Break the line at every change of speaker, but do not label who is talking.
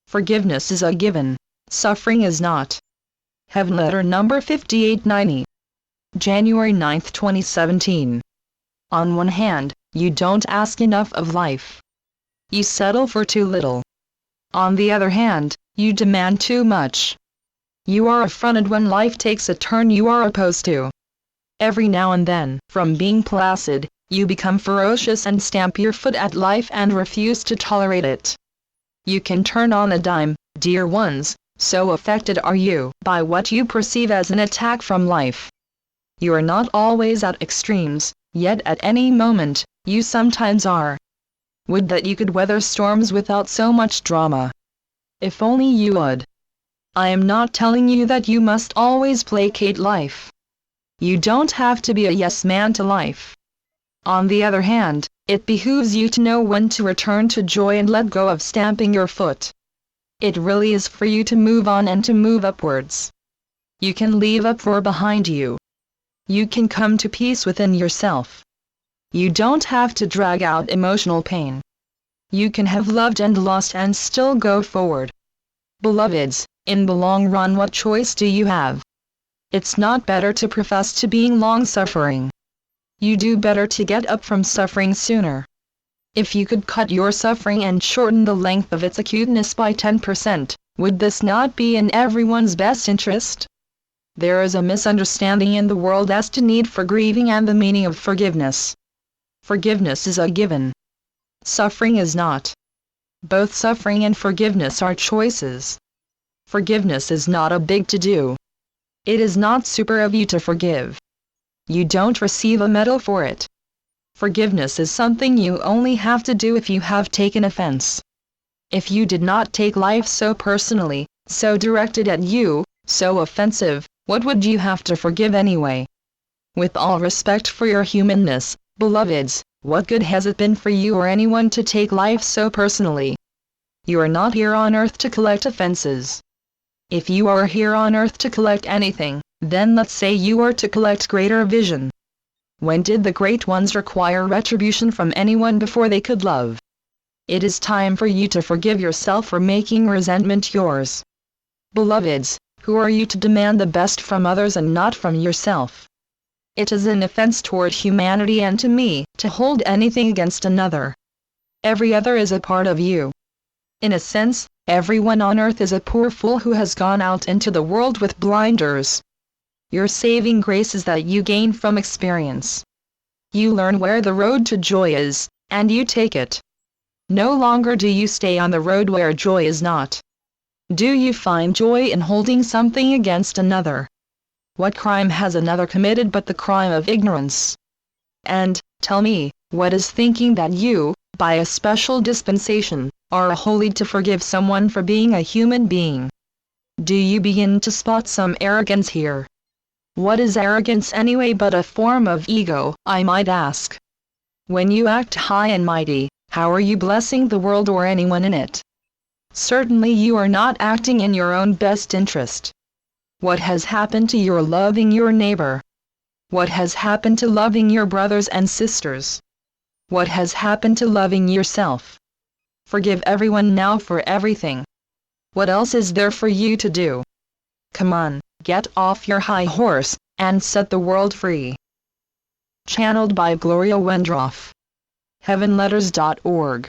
Forgiveness is a given, suffering is not. Heaven Letter number 5890. January 9, 2017. On one hand, you don't ask enough of life. You settle for too little. On the other hand, you demand too much. You are affronted when life takes a turn you are opposed to. Every now and then, from being placid, you become ferocious and stamp your foot at life and refuse to tolerate it. You can turn on a dime, dear ones, so affected are you by what you perceive as an attack from life. You are not always at extremes, yet at any moment, you sometimes are. Would that you could weather storms without so much drama. If only you would. I am not telling you that you must always placate life. You don't have to be a yes man to life. On the other hand, it behooves you to know when to return to joy and let go of stamping your foot. It really is for you to move on and to move upwards. You can leave uproar behind you. You can come to peace within yourself. You don't have to drag out emotional pain. You can have loved and lost and still go forward. Beloveds, in the long run, what choice do you have? It's not better to profess to being long-suffering. You do better to get up from suffering sooner. If you could cut your suffering and shorten the length of its acuteness by 10%, would this not be in everyone's best interest? There is a misunderstanding in the world as to need for grieving and the meaning of forgiveness. Forgiveness is a given. Suffering is not. Both suffering and forgiveness are choices. Forgiveness is not a big to-do. It is not super of you to forgive. You don't receive a medal for it. Forgiveness is something you only have to do if you have taken offense. If you did not take life so personally, so directed at you, so offensive, what would you have to forgive anyway? With all respect for your humanness, beloveds, what good has it been for you or anyone to take life so personally? You are not here on earth to collect offenses. If you are here on earth to collect anything, then let's say you are to collect greater vision. When did the great ones require retribution from anyone before they could love? It is time for you to forgive yourself for making resentment yours. Beloveds, who are you to demand the best from others and not from yourself? It is an offense toward humanity and to me, to hold anything against another. Every other is a part of you. In a sense, everyone on earth is a poor fool who has gone out into the world with blinders. Your saving grace is that you gain from experience. You learn where the road to joy is, and you take it. No longer do you stay on the road where joy is not. Do you find joy in holding something against another? What crime has another committed but the crime of ignorance? And, tell me, what is thinking that you, by a special dispensation, are holy to forgive someone for being a human being? Do you begin to spot some arrogance here? What is arrogance anyway but a form of ego, I might ask? When you act high and mighty, how are you blessing the world or anyone in it? Certainly you are not acting in your own best interest. What has happened to your loving your neighbor? What has happened to loving your brothers and sisters? What has happened to loving yourself? Forgive everyone now for everything. What else is there for you to do? Come on, get off your high horse, and set the world free. Channeled by Gloria Wendroff. heavenletters.org